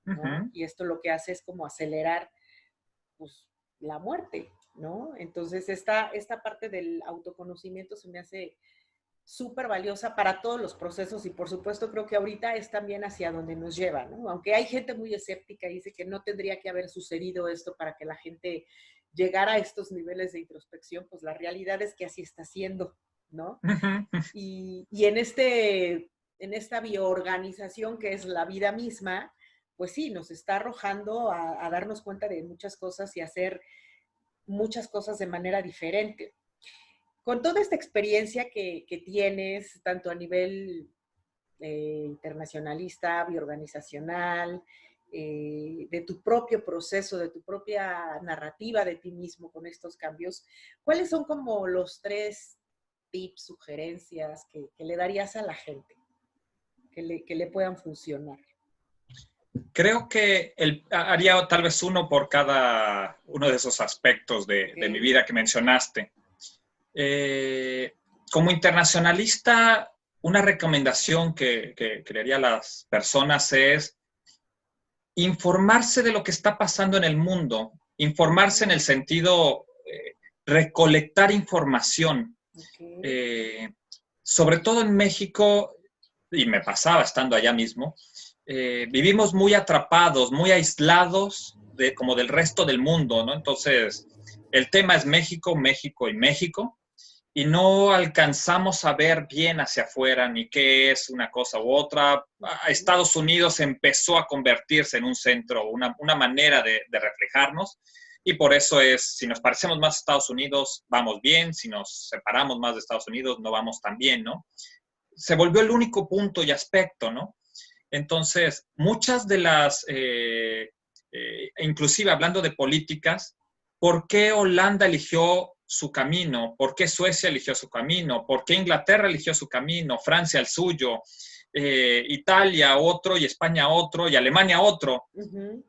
¿no? Uh-huh. Y esto lo que hace es como acelerar, pues, la muerte, ¿no? Entonces, esta parte del autoconocimiento se me hace súper valiosa para todos los procesos y por supuesto creo que ahorita es también hacia donde nos lleva, ¿no? Aunque hay gente muy escéptica y dice que no tendría que haber sucedido esto para que la gente llegara a estos niveles de introspección, pues la realidad es que así está siendo, ¿no? Uh-huh. Y en esta bioorganización que es la vida misma, pues sí, nos está arrojando a darnos cuenta de muchas cosas y hacer muchas cosas de manera diferente. Con toda esta experiencia que tienes, tanto a nivel internacionalista, bioorganizacional, de tu propio proceso, de tu propia narrativa de ti mismo con estos cambios, ¿cuáles son como los 3 tips, sugerencias que le darías a la gente que le puedan funcionar? Creo que haría tal vez uno por cada uno de esos aspectos de mi vida que mencionaste. Como internacionalista, una recomendación que le haría a las personas es informarse de lo que está pasando en el mundo, informarse en el sentido recolectar información. Sobre todo en México, y me pasaba estando allá mismo, vivimos muy atrapados, muy aislados como del resto del mundo, ¿no? Entonces, el tema es México, México y México, y no alcanzamos a ver bien hacia afuera ni qué es una cosa u otra. Estados Unidos empezó a convertirse en un centro, una manera de reflejarnos, y por eso es, si nos parecemos más a Estados Unidos, vamos bien, si nos separamos más de Estados Unidos, no vamos tan bien, ¿no? Se volvió el único punto y aspecto, ¿no? Entonces, muchas de las, inclusive hablando de políticas, ¿por qué Holanda eligió su camino? ¿Por qué Suecia eligió su camino? ¿Por qué Inglaterra eligió su camino? Francia el suyo, Italia otro y España otro y Alemania otro. Uh-huh.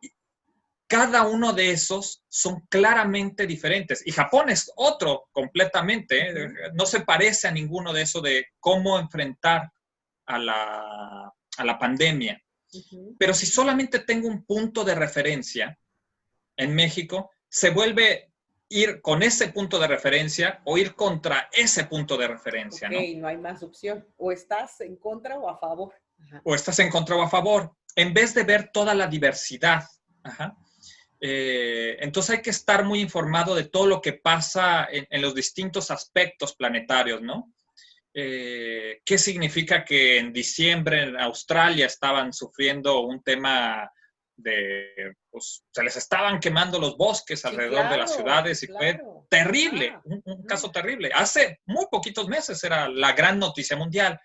Cada uno de esos son claramente diferentes. Y Japón es otro completamente. Uh-huh. No se parece a ninguno de esos de cómo enfrentar a la pandemia. Uh-huh. Pero si solamente tengo un punto de referencia en México, se vuelve ir con ese punto de referencia o ir contra ese punto de referencia, okay, ¿no? No hay más opción. O estás en contra o a favor. Ajá. O estás en contra o a favor, en vez de ver toda la diversidad. Ajá. Entonces hay que estar muy informado de todo lo que pasa en los distintos aspectos planetarios, ¿no? ¿Qué significa que en diciembre en Australia estaban sufriendo un tema de, pues, se les estaban quemando los bosques alrededor de las ciudades y fue terrible, un caso terrible. Hace muy poquitos meses era la gran noticia mundial.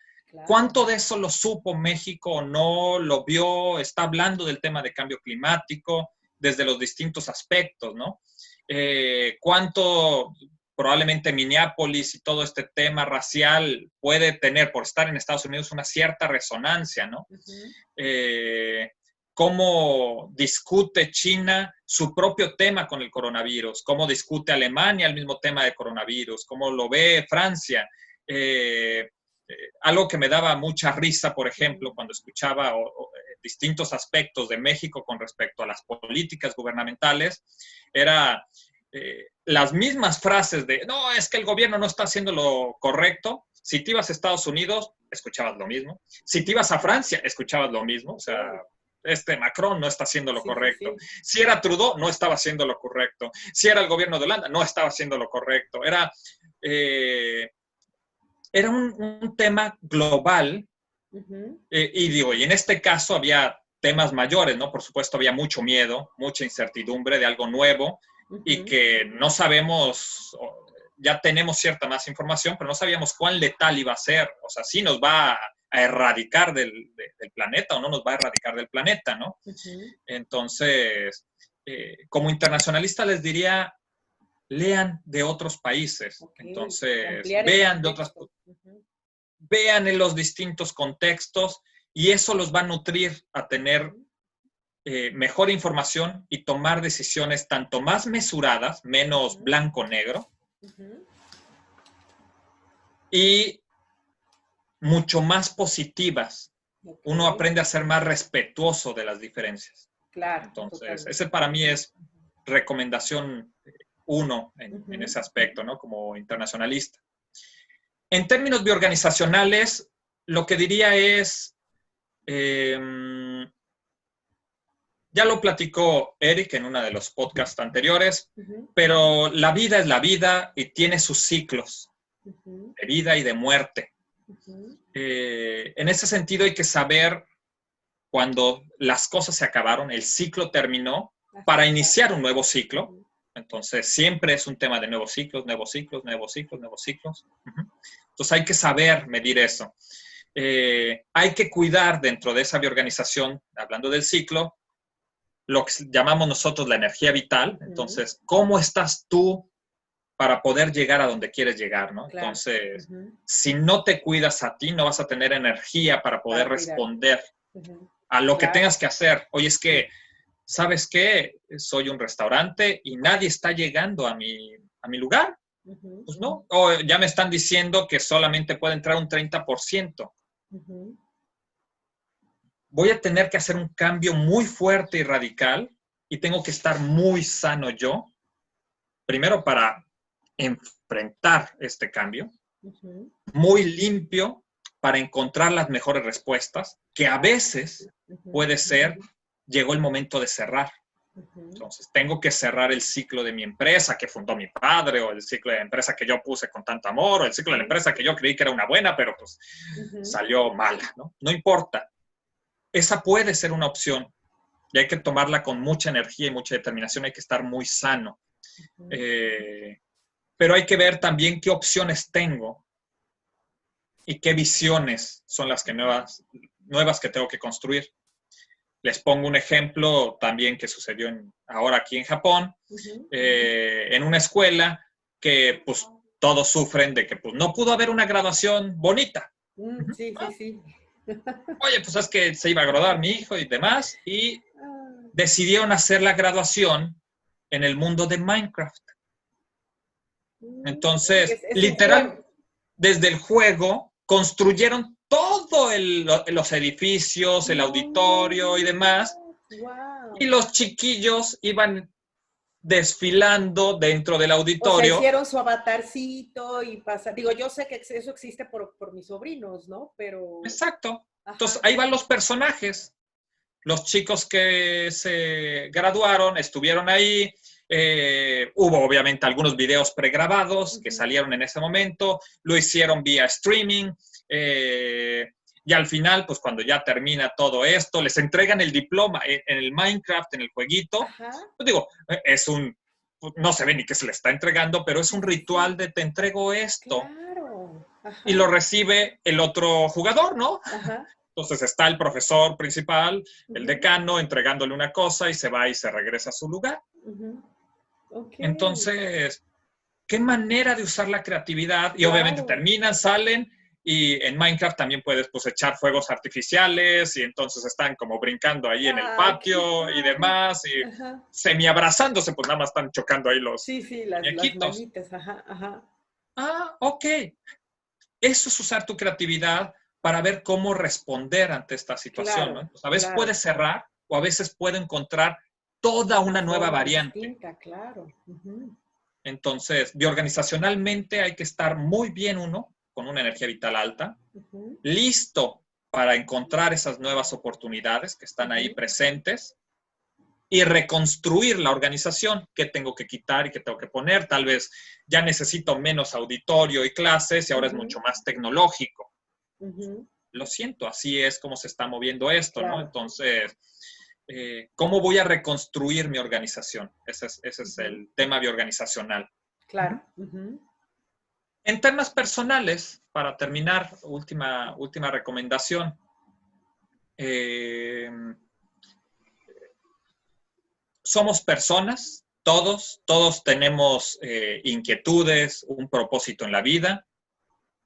¿Cuánto de eso lo supo México? ¿No lo vio? Está hablando del tema de cambio climático desde los distintos aspectos, ¿no? ¿Cuánto probablemente Minneapolis y todo este tema racial puede tener, por estar en Estados Unidos, una cierta resonancia, ¿no? Uh-huh. Cómo discute China su propio tema con el coronavirus, cómo discute Alemania el mismo tema de coronavirus, cómo lo ve Francia. algo que me daba mucha risa, por ejemplo, cuando escuchaba distintos aspectos de México con respecto a las políticas gubernamentales, era las mismas frases de, no, es que el gobierno no está haciendo lo correcto. Si te ibas a Estados Unidos, escuchabas lo mismo. Si te ibas a Francia, escuchabas lo mismo. O sea, Macron no está haciendo lo correcto. Sí. Si era Trudeau, no estaba haciendo lo correcto. Si era el gobierno de Holanda, no estaba haciendo lo correcto. Era un tema global. Y en este caso había temas mayores, ¿no? Por supuesto, había mucho miedo, mucha incertidumbre de algo nuevo y que no sabemos, ya tenemos cierta más información, pero no sabíamos cuán letal iba a ser. O sea, si nos va a erradicar del planeta o no nos va a erradicar del planeta, ¿no? Entonces, como internacionalista les diría, lean de otros países. Entonces, vean de otras cosas. Vean en los distintos contextos y eso los va a nutrir a tener mejor información y tomar decisiones tanto más mesuradas, menos blanco-negro, y mucho más positivas. Uno aprende a ser más respetuoso de las diferencias. Claro. Entonces, totalmente. ese para mí es recomendación 1 en ese aspecto, ¿no? Como internacionalista. En términos bioorganizacionales, lo que diría es, ya lo platicó Eric en uno de los podcasts anteriores, pero la vida es la vida y tiene sus ciclos de vida y de muerte. En ese sentido hay que saber cuando las cosas se acabaron, el ciclo terminó, para iniciar un nuevo ciclo. Entonces, siempre es un tema de nuevos ciclos, nuevos ciclos, nuevos ciclos, nuevos ciclos. Entonces, hay que saber medir eso. Hay que cuidar dentro de esa bioorganización, hablando del ciclo, lo que llamamos nosotros la energía vital. Entonces, ¿cómo estás tú para poder llegar a donde quieres llegar, ¿no? Claro. Entonces, si no te cuidas a ti, no vas a tener energía para poder responder a lo que tengas que hacer. Oye, es que, ¿sabes qué? Soy un restaurante y nadie está llegando a mi lugar. Pues no. O ya me están diciendo que solamente puede entrar un 30%. Voy a tener que hacer un cambio muy fuerte y radical y tengo que estar muy sano yo, primero para enfrentar este cambio, muy limpio para encontrar las mejores respuestas, que a veces puede ser, llegó el momento de cerrar. Entonces, tengo que cerrar el ciclo de mi empresa que fundó mi padre, o el ciclo de la empresa que yo puse con tanto amor, o el ciclo de la empresa que yo creí que era una buena, pero pues salió mala, ¿no? No importa. Esa puede ser una opción y hay que tomarla con mucha energía y mucha determinación. Hay que estar muy sano. Pero hay que ver también qué opciones tengo y qué visiones son las que nuevas que tengo que construir. Les pongo un ejemplo también que sucedió ahora aquí en Japón, en una escuela que pues todos sufren de que pues no pudo haber una graduación bonita. Sí, sí, sí. Oye, pues es que se iba a graduar mi hijo y demás, y decidieron hacer la graduación en el mundo de Minecraft. Entonces, literal, desde el juego, construyeron todos los edificios, el auditorio y demás, y los chiquillos iban desfilando dentro del auditorio. O sea, hicieron su avatarcito y pasa. Digo, yo sé que eso existe por mis sobrinos, ¿no? Pero... Exacto. Entonces, ahí van los personajes. Los chicos que se graduaron estuvieron ahí. Hubo, obviamente, algunos videos pregrabados que salieron en ese momento. Lo hicieron vía streaming. Y al final, pues cuando ya termina todo esto, les entregan el diploma en el Minecraft, en el jueguito. Pues digo, no se ve ni qué se le está entregando, pero es un ritual de te entrego esto. Claro. Y lo recibe el otro jugador, ¿no? Entonces está el profesor principal, el decano, entregándole una cosa y se va y se regresa a su lugar. Entonces, ¿qué manera de usar la creatividad? Y obviamente terminan, salen, y en Minecraft también puedes pues echar fuegos artificiales y entonces están como brincando ahí en el patio y demás y semi-abrazándose, pues nada más están chocando ahí los las muñequitos. manitas, Ok. eso es usar tu creatividad para ver cómo responder ante esta situación, Claro, ¿no? Entonces, a veces claro. puede cerrar o a veces puede encontrar toda una nueva Forma variante. distinta, claro. Entonces, bioorganizacionalmente hay que estar muy bien uno, con una energía vital alta, listo para encontrar esas nuevas oportunidades que están ahí presentes y reconstruir la organización. ¿Qué tengo que quitar y qué tengo que poner? Tal vez ya necesito menos auditorio y clases y ahora es mucho más tecnológico. Lo siento, así es como se está moviendo esto, Claro. ¿no? Entonces, ¿cómo voy a reconstruir mi organización? Ese es el tema bioorganizacional. Claro. En temas personales, para terminar, última recomendación. Somos personas, todos tenemos inquietudes, un propósito en la vida,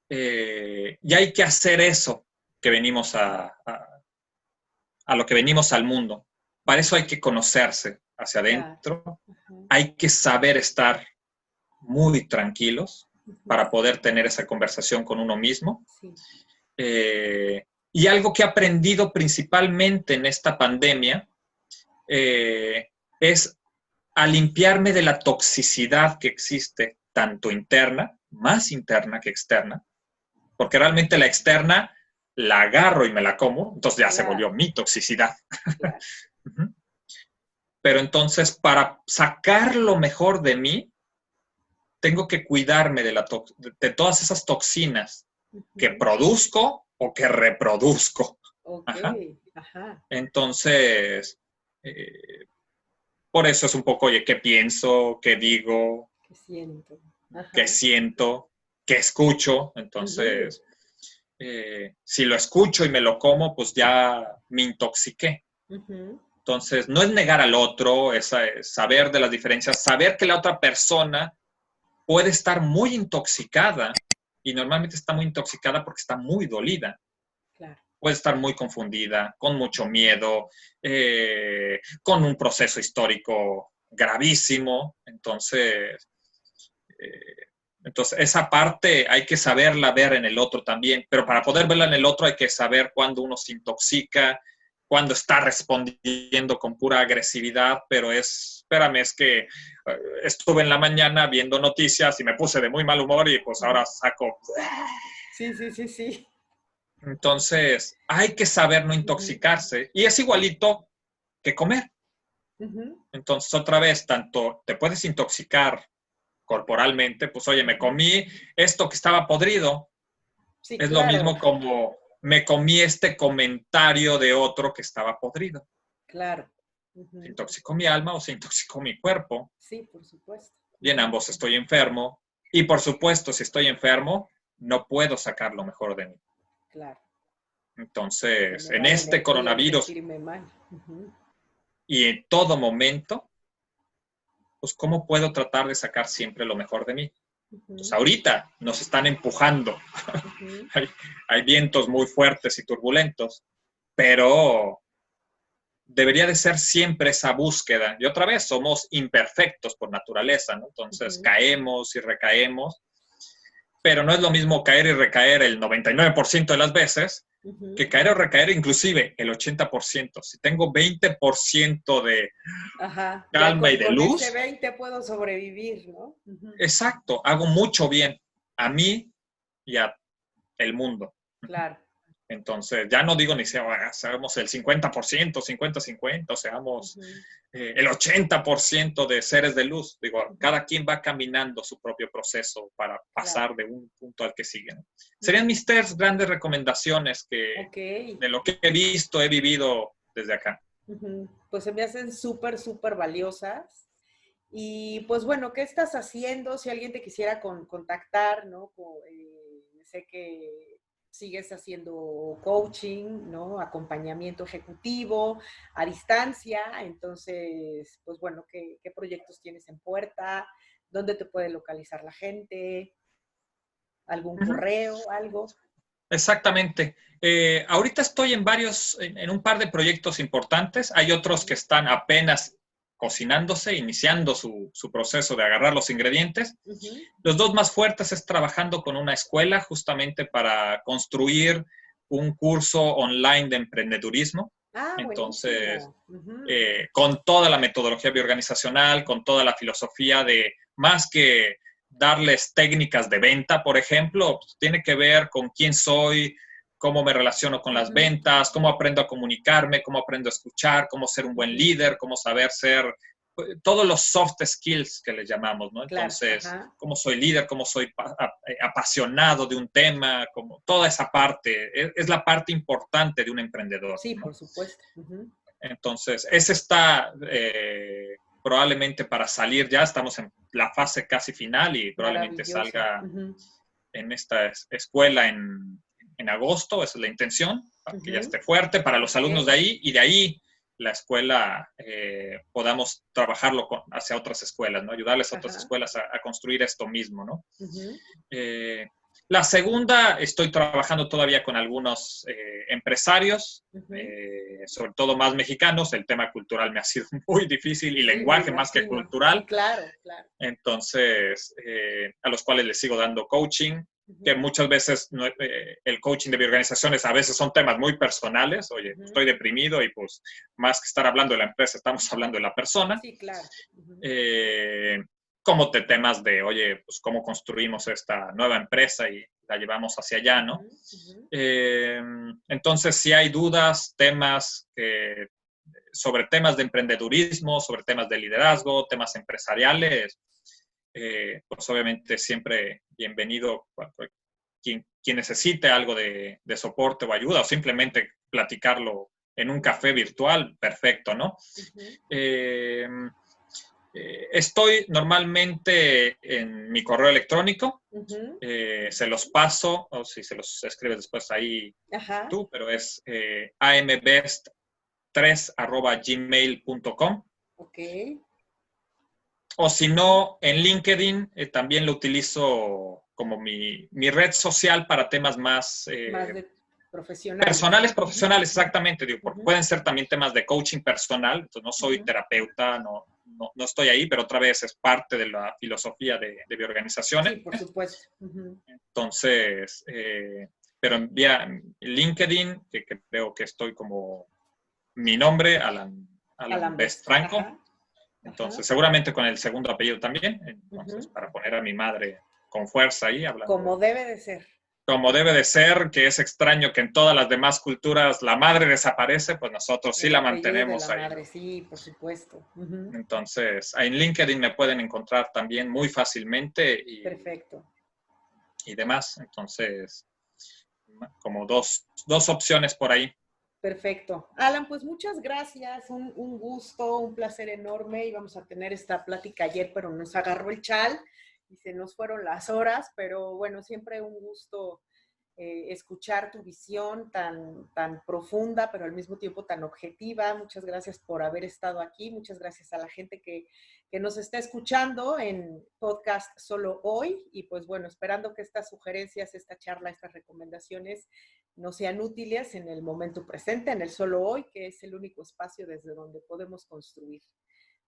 y hay que hacer eso que venimos a lo que venimos al mundo. Para eso hay que conocerse hacia adentro, hay que saber estar muy tranquilos para poder tener esa conversación con uno mismo. Sí. Y algo que he aprendido principalmente en esta pandemia es a limpiarme de la toxicidad que existe, tanto interna, más interna que externa, porque realmente la externa la agarro y me la como, entonces ya se volvió mi toxicidad. Pero entonces, para sacar lo mejor de mí, tengo que cuidarme de todas esas toxinas que produzco o que reproduzco. Entonces, por eso es un poco, oye, ¿qué pienso? ¿Qué digo? ¿Qué siento? ¿Qué siento? ¿Qué escucho? Entonces, si lo escucho y me lo como, pues ya me intoxiqué. Entonces, no es negar al otro, es saber de las diferencias, saber que la otra persona puede estar muy intoxicada y normalmente está muy intoxicada porque está muy dolida. Claro. Puede estar muy confundida, con mucho miedo, con un proceso histórico gravísimo. Entonces, esa parte hay que saberla ver en el otro también, pero para poder verla en el otro hay que saber cuándo uno se intoxica, cuándo está respondiendo con pura agresividad, pero espérame, es que estuve en la mañana viendo noticias y me puse de muy mal humor y pues ahora saco... Sí. Entonces, hay que saber no intoxicarse y es igualito que comer. Entonces, otra vez, tanto te puedes intoxicar corporalmente, pues oye, me comí esto que estaba podrido. Sí, es claro. Lo mismo como me comí este comentario de otro que estaba podrido. Claro. ¿Se intoxicó mi alma o se intoxicó mi cuerpo? Sí, por supuesto. Y en ambos estoy enfermo. Y por supuesto, si estoy enfermo, no puedo sacar lo mejor de mí. Claro. Entonces, en este coronavirus y en todo momento, pues ¿cómo puedo tratar de sacar siempre lo mejor de mí? Pues ahorita nos están empujando. hay vientos muy fuertes y turbulentos, pero debería de ser siempre esa búsqueda. Y otra vez, somos imperfectos por naturaleza, ¿no? Entonces caemos y recaemos, pero no es lo mismo caer y recaer el 99% de las veces que caer o recaer inclusive el 80%. Si tengo 20% de calma y de luz. Con ese 20 puedo sobrevivir, ¿no? Exacto, hago mucho bien a mí y a el mundo. Claro. Entonces, ya no digo ni seamos el 50%, 50-50, o seamos el 80% de seres de luz. Digo, cada quien va caminando su propio proceso para pasar de un punto al que sigue, ¿no? Serían mis 3 grandes recomendaciones de lo que he visto, he vivido desde acá. Pues se me hacen súper valiosas. Y pues bueno, ¿qué estás haciendo? Si alguien te quisiera contactar, ¿no? Sé que sigues haciendo coaching, ¿no? Acompañamiento ejecutivo a distancia. Entonces, pues bueno, ¿qué proyectos tienes en puerta? ¿Dónde te puede localizar la gente? ¿Algún correo? ¿Algo? Exactamente. Ahorita estoy en un par de proyectos importantes. Hay otros que están apenas cocinándose, iniciando su proceso de agarrar los ingredientes. Los dos más fuertes es trabajando con una escuela justamente para construir un curso online de emprendedurismo. Entonces, con toda la metodología bioorganizacional, con toda la filosofía de más que darles técnicas de venta, por ejemplo, pues, tiene que ver con quién soy, cómo me relaciono con las ventas, cómo aprendo a comunicarme, cómo aprendo a escuchar, cómo ser un buen líder, cómo saber ser, todos los soft skills que les llamamos, ¿no? Entonces, cómo soy líder, cómo soy apasionado de un tema, como toda esa parte, es la parte importante de un emprendedor. Sí, ¿no? Por supuesto. Entonces, ese está probablemente para salir ya, estamos en la fase casi final y probablemente salga en esta escuela en agosto, esa es la intención, para que ya esté fuerte para los alumnos de ahí, y de ahí la escuela podamos trabajarlo hacia otras escuelas, ¿no? Ayudarles a otras escuelas a construir esto mismo, ¿no? La segunda, estoy trabajando todavía con algunos empresarios, sobre todo más mexicanos. El tema cultural me ha sido muy difícil y lenguaje más que cultural. Claro. Entonces, a los cuales les sigo dando coaching, que muchas veces el coaching de bioorganizaciones a veces son temas muy personales. Oye, estoy deprimido y pues más que estar hablando de la empresa, estamos hablando de la persona. Sí, claro. Como temas de, oye, pues cómo construimos esta nueva empresa y la llevamos hacia allá, ¿no? Entonces, si hay dudas, temas sobre temas de emprendedurismo, sobre temas de liderazgo, temas empresariales, pues obviamente siempre bienvenido quien necesite algo de soporte o ayuda, o simplemente platicarlo en un café virtual, perfecto, ¿no? Estoy normalmente en mi correo electrónico, se los paso, o si se los escribes después ahí tú, pero es ambest3@gmail.com. Ok. O si no, en LinkedIn también lo utilizo como mi red social para temas más profesionales. Personales, profesionales, exactamente. Digo, porque pueden ser también temas de coaching personal. Entonces, no soy terapeuta, no estoy ahí, pero otra vez es parte de la filosofía de bioorganizaciones. Sí, por supuesto. Entonces, pero vía LinkedIn, que creo que estoy como mi nombre, Alan Best Franco. Entonces, seguramente con el segundo apellido también. Entonces, para poner a mi madre con fuerza ahí. Hablando como debe de ser. Como debe de ser, que es extraño que en todas las demás culturas la madre desaparece, pues nosotros sí la mantenemos ahí. Madre, sí, por supuesto. Entonces, en LinkedIn me pueden encontrar también muy fácilmente. Perfecto. Y demás. Entonces, como dos opciones por ahí. Perfecto. Alan, pues muchas gracias, un gusto, un placer enorme. Íbamos a tener esta plática ayer, pero nos agarró el chal y se nos fueron las horas, pero bueno, siempre un gusto escuchar tu visión tan profunda, pero al mismo tiempo tan objetiva. Muchas gracias por haber estado aquí, muchas gracias a la gente que nos está escuchando en podcast Solo Hoy, y pues bueno, esperando que estas sugerencias, esta charla, estas recomendaciones nos sean útiles en el momento presente, en el Solo Hoy, que es el único espacio desde donde podemos construir.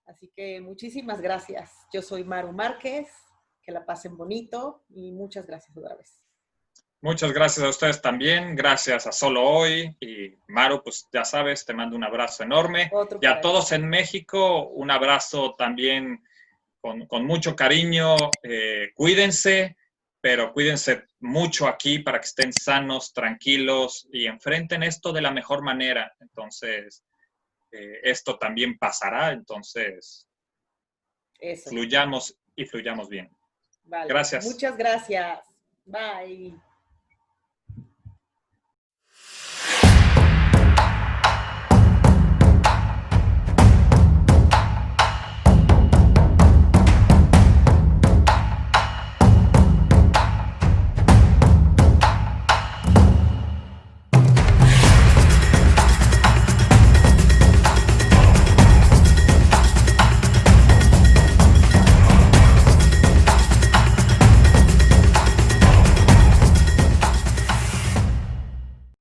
Así que muchísimas gracias. Yo soy Maru Márquez, que la pasen bonito y muchas gracias otra vez. Muchas gracias a ustedes también, gracias a Solo Hoy, y Maru, pues ya sabes, te mando un abrazo enorme. Y a todos en México, un abrazo también con mucho cariño. Cuídense, pero cuídense mucho aquí para que estén sanos, tranquilos y enfrenten esto de la mejor manera. Entonces, esto también pasará, entonces fluyamos y fluyamos bien. Vale. Gracias. Muchas gracias. Bye.